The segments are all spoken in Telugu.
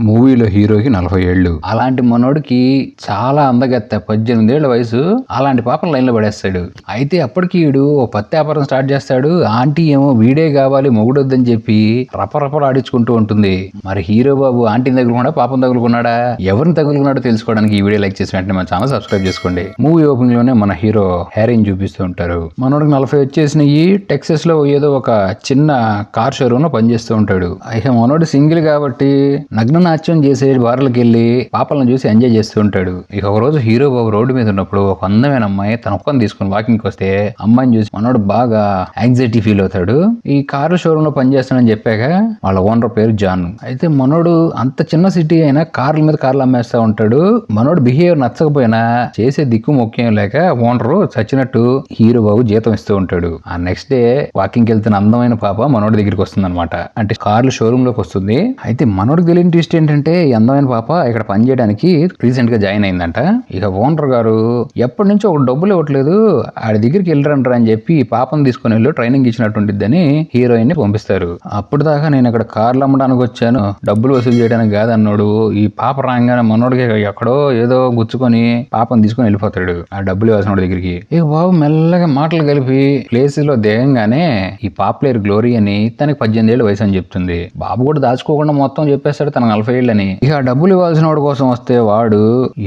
మూవీలో హీరోకి 40 ఏళ్ళు. అలాంటి మనోడికి చాలా అందగత్తె 18 ఏళ్ల వయసు. అలాంటి పాపను లైన్ లో పడేస్తాడు. అయితే అప్పటికి వీడు ఓ పత్తి వ్యాపారం స్టార్ట్ చేస్తాడు. ఆంటీ ఏమో వీడే కావాలి మొగుడొద్దని చెప్పి రపరపలు ఆడించుకుంటూ ఉంటుంది. మరి హీరో బాబు ఆంటీని తగులుకున్నాడా పాపం తగులుకున్నాడా? ఎవరిని తగులుకున్నాడో తెలుసుకోవడానికి ఈ వీడియో లైక్ చేసి వెంటనే మన ఛానల్ సబ్స్క్రైబ్ చేసుకోండి. మూవీ ఓపెనింగ్ లోనే మన హీరో హ్యారీని చూపిస్తూ ఉంటారు. మనోడికి 40 వచ్చేసినాయి. టెక్సస్ లో ఏదో ఒక చిన్న కార్ షోరూమ్ లో పనిచేస్తూ ఉంటాడు. ఇక మనోడు సింగిల్ కాబట్టి నగ్న నాట్యం చేసే బార్లకు వెళ్ళి పాపలను చూసి ఎంజాయ్ చేస్తూ ఉంటాడు. ఇక ఒక రోజు హీరో బాబు రోడ్డు మీద ఉన్నప్పుడు ఒక అందమైన అమ్మాయి తన ఒక్కని తీసుకుని వాకింగ్ వస్తే అమ్మాయిని చూసి మనోడు బాగా యాంగ్జైటీ ఫీల్ అవుతాడు. ఈ కారు షోరూమ్ లో పనిచేస్తానని చెప్పాక వాళ్ళ ఓనర్ పేరు జాన్. అయితే మనోడు అంత చిన్న సిటీ అయినా కార్ల మీద కార్లు అమ్మేస్తా ఉంటాడు. మనోడు బిహేవియర్ నచ్చకపోయినా చేసే దిక్కు ముఖ్యం లేక ఓనరు చచ్చినట్టు హీరో బాబు జీతం ఇస్తూ ఉంటాడు. ఆ నెక్స్ట్ డే వాకింగ్ వెళ్తున్న అందమైన పాప మనోడి దగ్గరికి వస్తుంది అనమాట. అంటే కార్లు షోరూమ్ లోకి వస్తుంది. అయితే మనోడికి తెలియని ట్విస్ట్ ఏంటంటే ఈ అందమైన పాప ఇక్కడ పని చేయడానికి రీసెంట్ గా జాయిన్ అయిందంట. ఇక ఓనర్ గారు ఎప్పటి నుంచో ఒక డబ్బులు ఇవ్వట్లేదు, ఆడి దగ్గరికి వెళ్ళరంటారా అని చెప్పి పాపను తీసుకుని వెళ్ళి ట్రైనింగ్ ఇచ్చినట్టుంటిద్దని హీరోయిన్ ని పంపిస్తారు. అప్పుడు దాకా నేను ఇక్కడ కార్లు అమ్మడానికి వచ్చాను, డబ్బులు వసూలు చేయడానికి కాదన్నాడు. ఈ పాప రాగానే మనోడికి ఎక్కడో ఏదో గుచ్చుకొని పాపను తీసుకుని వెళ్ళిపోతాడు ఆ డబ్బులు ఇవ్వాల్సిన దగ్గరికి. ఇక బాబు మెల్లగా మాటలు కలిపి ప్లేస్ లో దిగంగానే ఈ పాపులర్ గ్లోరీ అని తనకి 18 ఏళ్ళ వయసు అని చెప్తుంది. బాబు కూడా దాచుకోకుండా మొత్తం చెప్పేస్తాడు తన 40 ఏళ్ళని. ఇక ఆ డబ్బులు ఇవ్వాల్సిన వాడి కోసం వస్తే వాడు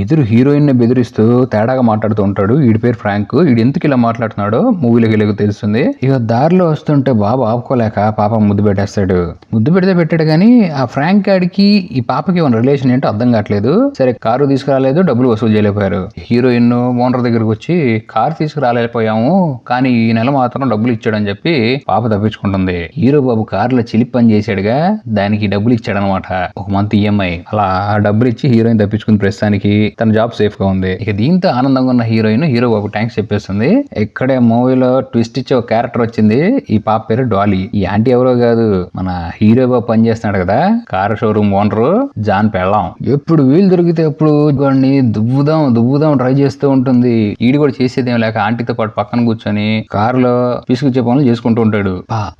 ఎదురు హీరోయిన్ ని బెదిరిస్తూ తేడాగా మాట్లాడుతూ ఉంటాడు. వీడి పేరు ఫ్రాంక్. వీడు ఎందుకు ఇలా మాట్లాడుతున్నాడో మూవీలోకి వెళ్ళి తెలుస్తుంది. ఇక దారిలో వస్తుంటే బాబు ఆపుకోలేక పాప ముద్దు పెట్టేస్తాడు. ముద్దు పెడితే పెట్టాడు కానీ ఆ ఫ్రాంక్ గాడికి ఈ పాపకి ఉన్న రిలేషన్ ఏంటో అర్థం కావట్లేదు. సరే కారు తీసుకురాలేదు, డబ్బులు వసూలు చేయలేకపోయారు. హీరోయిన్ ఓనర్ దగ్గరకు వచ్చి కారు తీసుకురాలేకపోయాము కానీ ఈ నెల మాత్రం డబ్బులు ఇచ్చాడని చెప్పి పాప తప్పించుకుంటుంది. హీరో బాబు కారులో చిలిప్ పని చేశాడుగా, దానికి డబ్బులు ఇచ్చాడనమాట, ఒక మంత్ ఈఎంఐ. అలా ఆ డబ్బులు ఇచ్చి హీరోయిన్ తప్పించుకుని ప్రస్తుతానికి తన జాబ్ సేఫ్ గా ఉంది. ఇక దీంతో ఆనందంగా ఉన్న హీరోయిన్ హీరో బాబు థ్యాంక్స్ చెప్పేస్తుంది. ఇక్కడే మూవీలో ట్విస్ట్ ఇచ్చే ఒక క్యారెక్టర్ వచ్చింది. ఈ పాప పేరు డాలీ. ఈ ఆంటీ ఎవరో కాదు, మన హీరో బాబు పని చేస్తున్నాడు కదా కార్ షోరూమ్ ఓనరు జాన్ పెళ్ళాం. ఎప్పుడు వీలు దొరికితే అప్పుడు వాడిని దువ్వుదాం ట్రై చేస్తూ ఉంటుంది. ఈడు కూడా చేసేదేం లేక ఆంటీతో పాటు పక్కన కూర్చొని కారులో పిసుకుచ్చే పనులు చేసుకుంటూ ఉంటాడు.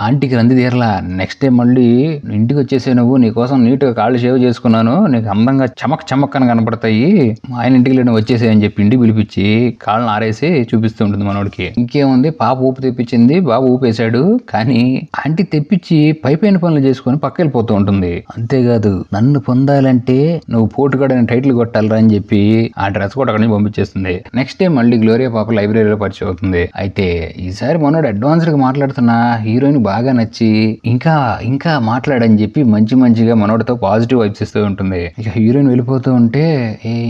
ఆంటీకి రంది తీరలా. నెక్స్ట్ డే మళ్ళీ ఇంటికి వచ్చేసే నువ్వు నీకోసం నీట్ గా కాళ్ళు షేవ్ చేసుకున్నాను, నీకు అందంగా చమక్ అని కనపడతాయి, ఆయన ఇంటికి లేని వచ్చేసే అని చెప్పి ఇంటికి పిలిపించి కాళ్ళని ఆరేసి చూపిస్తూ ఉంటుంది మనోడికి. ఇంకేముంది, పాప ఊపి తెప్పించింది, బాబు ఊపేశాడు. కానీ ఆంటీ తెప్పించి పైపైన పనులు చేసుకుని పక్క వెళ్ళిపోతూ ఉంటుంది. అంతేకాదు నన్ను పొందాలంటే నువ్వు పోటుగాడని టైటిల్ కొట్టాలరా అని చెప్పి ఆ డ్రెస్ కూడా అక్కడి నుంచి పంపించేస్తుంది. నెక్స్ట్ డే మళ్ళీ గ్లోరియా పాప లైబ్రరీలో పరిచయం అవుతుంది. అయితే ఈసారి మనోడు అడ్వాన్స్డ్ గా మాట్లాడుతున్న హీరోయిన్ బాగా నచ్చి ఇంకా మాట్లాడని చెప్పి మంచిగా మనోడితో పాజిటివ్ వైబ్స్ ఇస్తూ ఉంటుంది. ఇక హీరోయిన్ వెళ్ళిపోతూ ఉంటే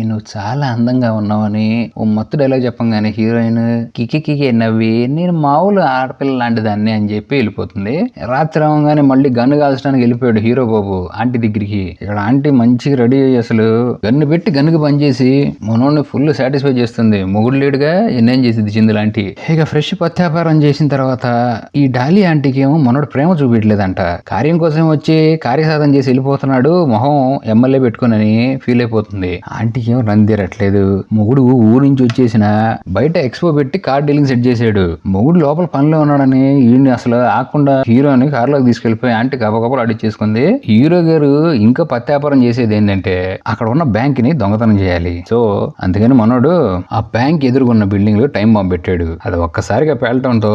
నువ్వు చాలా అందంగా ఉన్నావని ఓ మత్తు డైలాగ్ చెప్పంగానే హీరోయిన్ కికి నవ్వి నేను మామూలు ఆడపిల్ల లాంటి దాన్ని అని చెప్పి వెళ్ళిపోతుంది. రాత్రి అవగానే మళ్ళీ గన్ను కాల్చడానికి వెళ్ళిపోయాడు హీరో బాబు ఆంటీ దగ్గరికి. ఇక్కడ ఆంటీ మంచిగా రెడీ అయ్యి అసలు గన్ను పెట్టి గన్నుకి పనిచేసి మనోడిని ఫుల్ సాటిస్ఫై చేస్తుంది. మొగుడు లేడుగా ఎన్నేం చేసింది చిందులాంటి. ఇక ఫ్రెష్ పత్యాపారం చేసిన తర్వాత ఈ డాలీ ఆంటీకి ఏమో మనోడు ప్రేమ చూపించలేదంట. కార్యం కోసం వచ్చి కార్యసాధన చేసి వెళ్ళిపోతున్నాడు, మొహం ఎమ్మెల్యే పెట్టుకుని ఫీల్ అయిపోతుంది. ఆంటీకి ఏమో రందిరట్లేదు. మొగుడు ఊరు నుంచి వచ్చేసిన బయట ఎక్స్పో పెట్టి కార్ డీలింగ్ సెట్ చేశాడు. మొగుడు లోపల పనిలో ఉన్నాడని ఈయన్ని అసలు ఆకుండా హీరోని కారులోకి తీసుకెళ్లిపోయి ఆంటీ గబగబలు అడిచేసుకుంది. హీరో గారు ఇంకా పత్యాపారం చేసేది ఏంటంటే అక్కడ ఉన్న బ్యాంక్ ని దొంగతనం చేయాలి. సో అందుకని మనోడు ఆ బ్యాంక్ ఎదురుగున్న బిల్డింగ్ లో టైం బాంబు పెట్టాడు. అది ఒక్కసారిగా పేలటంతో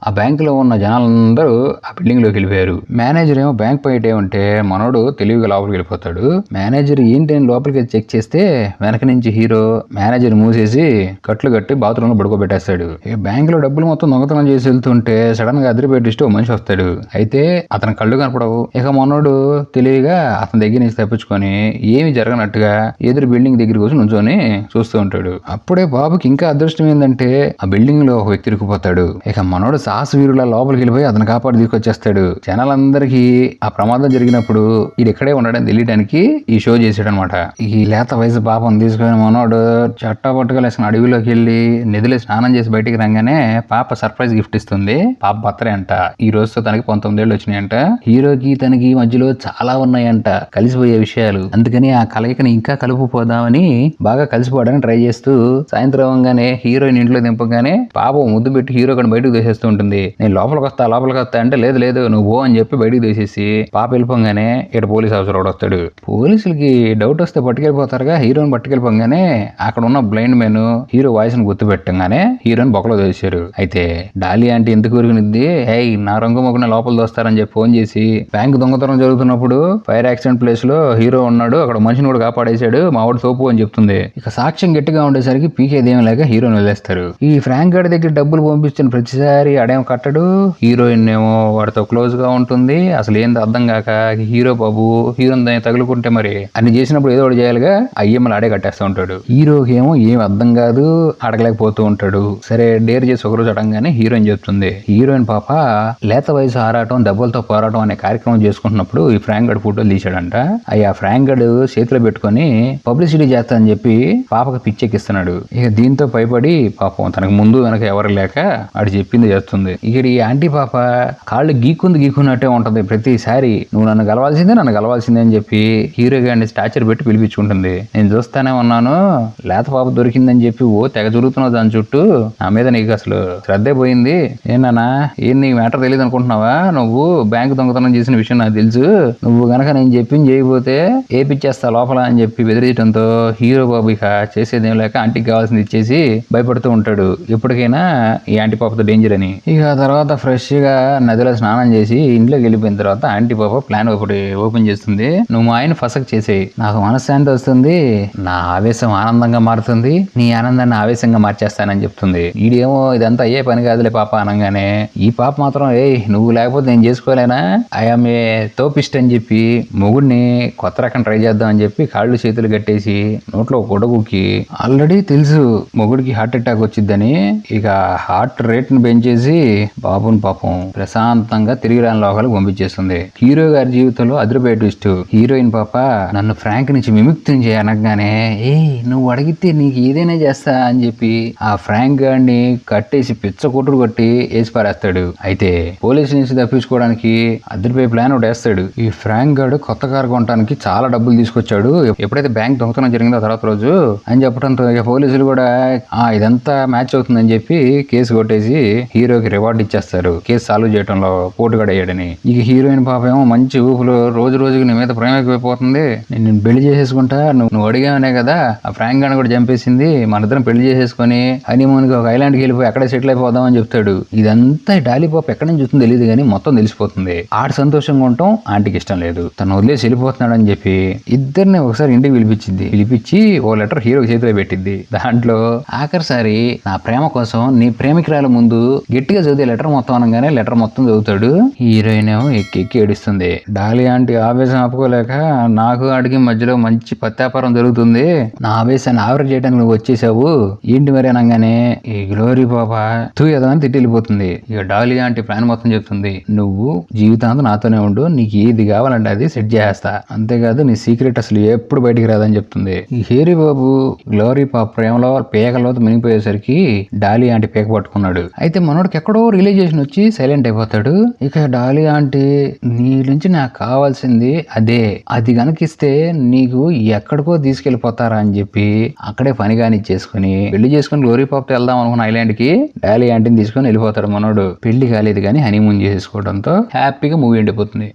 ఆ బ్యాంక్ లో ఉన్న జనాలందరూ ఆ బిల్డింగ్ లోకి వెళ్ళిపోయారు. మేనేజర్ ఏమో బ్యాంక్ బయట ఉంటే మనోడు తెలివిగా లోపలికి వెళ్ళిపోతాడు. మేనేజర్ ఏంటి లోపలికి చెక్ చేస్తే వెనక నుంచి హీరో మేనేజర్ మూసేసి కట్లు కట్టి బాత్రూమ్ లో పడుకోబెట్టేస్తాడు. బ్యాంక్ లో డబ్బులు మొత్తం దొంగతనం చేసి వెళ్తుంటే సడన్ గా అదిరిపెట్టిస్తూ మనిషి వస్తాడు. అయితే అతని కళ్ళు కనపడవు. ఇక మనోడు తెలివిగా అతని దగ్గర నుంచి తప్పించుకొని ఏమి జరగనట్టుగా ఎదురు బిల్డింగ్ దగ్గర కూర్చొని నుంచొని చూస్తూ ఉంటాడు. అప్పుడే బాబుకి ఇంకా అదృష్టం ఏంటంటే ఆ బిల్డింగ్ లో ఒక వ్యక్తి ఇరుక్కుపోతాడు. ఇక మనోడు సాహస వీరుల లోపలికి వెళ్ళిపోయి అతని కాపాడు తీసుకొచ్చేస్తాడు. జనాలందరికీ ఆ ప్రమాదం జరిగినప్పుడు ఇది ఇక్కడే ఉండడం తెలియడానికి ఈ షో చేసాడు అనమాట. ఈ లేత వయసు పాపం తీసుకుని మనోడు చట్టపట్టుగా లేసిన అడవిలోకి వెళ్ళి నిధులు స్నానం చేసి బయటికి రాగానే పాప సర్ప్రైజ్ గిఫ్ట్ ఇస్తుంది. పాప బర్త్డే అంట. ఈ రోజుతో తనకి 19 ఏళ్ళు వచ్చినాయంట. హీరోకి తనకి మధ్యలో చాలా ఉన్నాయంట కలిసిపోయే విషయాలు. అందుకని ఆ కలయికని ఇంకా కలుపుపోదామని బాగా కలిసిపోవడానికి ట్రై చేస్తూ సాయంత్రం అవగానే హీరోయిన్ ఇంట్లో దింపగానే పాప ముద్దు పెట్టి హీరో కూడా బయటకు తీసేస్తూ ఉంటుంది. నేను లోపలికి వస్తా అంటే లేదు నువ్వు అని చెప్పి బయటకు తీసేసి పాప వెళ్ళిపోగానే ఇక్కడ పోలీస్ ఆఫీసర్ ఒకటి వస్తాడు. చేస్తాడు. పోలీసులకి డౌట్ వస్తే పట్టుకెళ్ళిపోతారుగా, హీరోని పట్టుకెళ్ళిపోగానే అక్కడ ఉన్న బ్లైండ్ మెన్ హీరో వాయిస్ ని గుర్తుపెట్టంగానే హీరోని బొక్కలో వేసారు. అయితే డాలి అంటే ఎందుకు ఉరికినిద్ది, హే నా రంగు మొక్కన లోపల దోస్తారని చెప్పి ఫోన్ చేసి బ్యాంక్ దొంగతనం జరుగుతున్నప్పుడు ఫైర్ యాక్సిడెంట్ ప్లేస్ లో హీరో ఉన్నాడు, అక్కడ మనిషిని కూడా కాపాడేశాడు, మా వాడు సోపు అని చెప్తుంది. ఇక సాక్ష్యం గట్టిగా ఉండేసరికి పీకేదేం లేక హీరోని వదిలేస్తారు. ఈ ఫ్రాంక్ గారి దగ్గర డబ్బులు పంపించిన ప్రతిసారి ఆడేమో కట్టడు, హీరోయిన్ ఏమో వాడితో క్లోజ్ గా ఉంటుంది. అసలు ఏంది అర్థం కాక హీరో బాబు హీరోయిన్ తగులుకుంటే మరి అన్ని చేసినప్పుడు ఏదో ఒకటి చేయాలిగా, అయ్యమ్మలు ఆడే కట్టేస్తూ ఉంటాడు. హీరోకి ఏమో ఏం అర్థం కాదు, అడగలేకపోతూ ఉంటాడు. సరే డేర్ చేసి ఒకరోజు అడగగానే హీరోయిన్ చెప్తుంది. హీరోయిన్ పాప లేత వయసు ఆరాటం దెబ్బలతో పోరాటం అనే కార్యక్రమం చేసుకుంటున్నప్పుడు ఈ ఫ్రాంక్ గడ్ ఫోటోలు తీశాడంట. ఆ ఫ్రాంక్ గడ్ చేతిలో పెట్టుకుని పబ్లిసిటీ చేస్తా అని చెప్పి పాపకు పిచ్చెక్కిస్తున్నాడు. ఇక దీంతో భయపడి పాపం తనకు ముందు వెనక ఎవరు లేక ఆడు చెప్పింది చేస్తుంది. ఇక్కడ ఈ ఆంటీ పాప కాళ్ళు గీక్కున్నట్టే ఉంటది ప్రతిసారి, నువ్వు నన్ను గెలవాల్సిందే అని చెప్పి హీరో గారిని స్టాచర్ పెట్టి పిలిపించుకుంటుంది. నేను చూస్తానే ఉన్నాను, లేత పాప దొరికిందని చెప్పి ఓ తెగ జరుగుతున్నావు దాని చుట్టూ, నా మీద నీకు అసలు శ్రద్ధే పోయింది. ఏనా ఏం నీకు మ్యాటర్ తెలియదు అనుకుంటున్నావా, నువ్వు బ్యాంకు దొంగతనం చేసిన విషయం నాకు తెలుసు, నువ్వు గనక నేను చెప్పింది చేయకపోతే ఏపిచ్చేస్తా లోపల అని చెప్పి బెదిరించడంతో హీరో బాబు ఇక చేసేదేం లేక ఆంటీకి కావాల్సింది ఇచ్చేసి భయపడుతూ ఉంటాడు. ఎప్పటికైనా ఈ ఆంటీ పాపతో డేంజర్ అని. ఇక తర్వాత ఫ్రెష్ గా నదిలో స్నానం చేసి ఇంట్లోకి వెళ్ళిపోయిన తర్వాత ఆంటీ పాప ప్లాన్ ఒకటి ఓపెన్ చేస్తుంది. నువ్వు మా ఆయన ఫసక్ చేసేయి, నాకు మనశ్శాంతి వస్తుంది, నా ఆవేశం ఆనందంగా మారుతుంది, నీ ఆనందాన్ని ఆవేశంగా మార్చేస్తానని చెప్తుంది. ఈడేమో ఇదంతా అయ్యే పని కాదులే పాప అనగానే ఈ పాప మాత్రం నువ్వు లేకపోతే నేను చేసుకోలేనా, ఐఎమ్ ఏ తోపిస్ట్ అని చెప్పి మొగుడిని కొత్త రకం ట్రై చేద్దాం అని చెప్పి కాళ్ళు చేతులు కట్టేసి నోట్లో కొడుకుకి ఆల్రెడీ తెలుసు మొగుడికి హార్ట్ అటాక్ వచ్చిద్దని, ఇక హార్ట్ రేట్ ని పెంచేసి బాబుని పాపం ప్రశాంతంగా తిరిగి రాని లోకాలకు పంపించేస్తుంది. హీరో గారి జీవితంలో అదిరిపోయే ట్విస్ట్. హీరోయిన్ పాప నన్ను ఫ్రాంక్ నుంచి విముక్తిని చేయనగానే నువ్వు అడిగితే నీకు ఏదైనా చేస్తా అని చెప్పి ఆ ఫ్రాంక్ గారిని కట్టేసి పిచ్చ కొట్టుడు కొట్టి వేసి పారేస్తాడు. అయితే పోలీసు నుంచి తప్పించుకోవడానికి అదిరిపోయే ప్లాన్ ఒకటి వేస్తాడు. ఈ ఫ్రాంక్ గారు కొత్త కారు కొనడానికి చాలా డబ్బులు తీసుకొచ్చాడు, ఎప్పుడైతే బ్యాంక్ దొంగతనం జరిగిందో తర్వాత రోజు అని చెప్పడంతో ఇక పోలీసులు కూడా ఇదంతా మ్యాచ్ అవుతుందని చెప్పి కేసు కొట్టేసి హీరోకి రివార్డు ఇచ్చేస్తారు, కేసు సాల్వ్ చేయడంలో పోటుగాడు అయ్యాడని. ఇక హీరోయిన్ పాప ఏమో మంచి ఊపులో రోజు రోజుకి నీ మీద ప్రేమ ఎక్కువైపోతుంది, నేను పెళ్లి చేసేసుకుంటా, నువ్వు అడిగావనే కదా ఆ ఫ్రాంక్ గారిని కూడా చంపేసింది, మన ఇద్దరం పెళ్లి చేసేసుకొని హనీమూన్ కి ఒక ఐలాండ్కి వెళ్ళిపోయి అక్కడే సెటిల్ అయిపోదాం అని చెప్తాడు. ఇదంతా డాలీ పాప ఎక్కడి నుంచి చూస్తుందో తెలియదు కానీ మొత్తం తెలిసిపోతుంది. ఆడ సంతోషంగా ఉంటాం ఆంటీకి ఇష్టం లేదు, తను వదిలేసి వెళ్ళిపోతున్నాడు అని చెప్పి ఇద్దరిని ఒకసారి ఇంటికి పిలిపించి ఓ లెటర్ హీరోకి చేతిలో పెట్టిద్ది. దాంట్లో ఆఖరిసారి నా ప్రేమ కోసం నీ ప్రేమికురాల ముందు గట్టిగా చదివే లెటర్ మొత్తం అనగానే లెటర్ మొత్తం చదువుతాడు. హీరోయిన్ ఏమో ఎక్కి ఏడుస్తుంది. డాలీ ఆంటీ ఆవేశం ఆపుకోలేక నాకు ఆడికి మధ్యలో మంచి పత్యాపారం జరుగుతుంది, నా ఆవేశాన్ని ఆవరణ చేయడానికి నువ్వు వచ్చేసావు ఏంటి మరి అనగానే ఈ గ్లోరీ పాప తూయదని తిట్టి వెళ్ళిపోతుంది. ఇక డాలీ ఆంటీ ప్లాన్ మొత్తం చెప్తుంది, నువ్వు జీవితాంతం నాతోనే ఉండు, నీకు ఏది కావాలంటే అది సెట్ చేస్తా, అంతేకాదు నీ సీక్రెట్ అసలు ఎప్పుడు బయటికి రాదని చెప్తుంది. ఈ హేరీ బాబు గ్లోరీ పాప ప్రేమలో పేకలో మినిగిపోయేసరికి డాలీ ఆంటీ పేక పట్టుకున్నాడు. అయితే మనోడికి ఎక్కడో రియలైజేషన్ వచ్చి సైలెంట్ అయిపోతాడు. ఇక డాలీ ఆంటీ నీ నుంచి నాకు కావాల్సింది అదే, అది కనుకిస్తే నీకు ఎక్కడికో తీసుకెళ్లిపోతారా అని చెప్పి అక్కడే పని కానిచ్చేసుకుని పెళ్లి చేసుకుని గ్లోరీ పాపతో వెళ్దాం అనుకున్న ఐలాండ్ కి డాలీ ఆంటీని తీసుకుని వెళ్ళిపోతాడు మనోడు. పెళ్లి కాలేదు కానీ హనీమూన్ చేసుకోవడంతో హ్యాపీగా మూవీ ఎండిపోతుంది.